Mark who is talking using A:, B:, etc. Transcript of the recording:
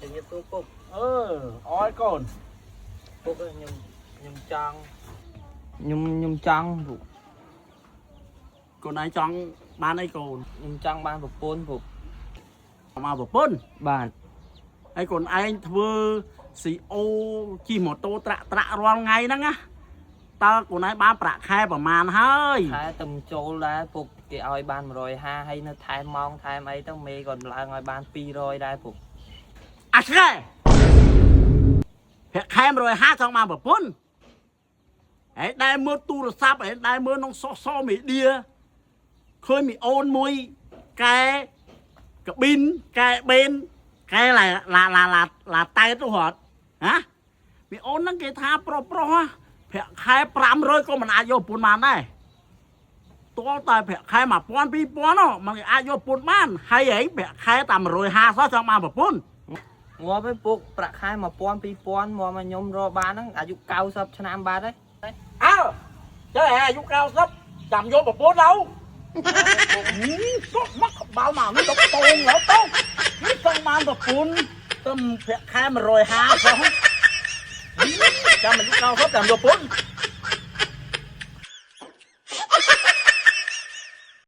A: ជំរាបសួរពុក
B: អើកូន
A: ពុកខ្ញុំចង់ខ្ញុំចង់ពុក
B: កូនឯងចង់បានអីកូន
A: ខ្ញុំចង់បានប្រពន្ធពុក
B: មកប្រពន្ធ
A: បាទ
B: ហើយកូនឯងធ្វើស៊ីអូជិះម៉ូតូត្រាក់រាល់ថ្ងៃហ្នឹងណាតើកូនឯងបានប្រាក់ខែប្រមាណហើយ
A: ខែទៅចូលដែរពុកគេឲ្យបាន150ហើយនៅថែមម៉ោងថែមអីទៅមេគាត់ឡើងឲ្យបាន200ដែរពុក
B: អាឆ្កែប្រាក់ខែ150ចង់បានប្រពន្ធហើយដែលមើលទូរស័ព្ទហើយដែលមើលក្នុងsocial media ឃើញមីអូនមួយកែកប៊ីនកែបេនកែឡាតែទៅហត់ហ៎មីអូនហ្នឹងគេថាប្រុសប្រាក់ខែ500ក៏មិនអាចយកប្រពន្ធបានដែរតើតែប្រាក់ខែ1000 2000មិនអាចយកប្រពន្ធបានហើយឯងប្រាក់ខែតែ150សោះចង់បានប្រពន្ធ
A: ងាប់ឯពុកប្រាក់ខែ1000 2000មកខ្ញុំរកបានហ្នឹងអាយុ90ឆ្នាំបាទហើយ
B: អើចុះអាយុ90ចាំយកប្រពន្ធទៅសុខមកក្បាលមកនេះដល់តងហើយតោះនេះចង់បានប្រពន្ធទៅប្រាក់ខែ150សោះចាំអាយុ90ចាំយកប្រពន្ធ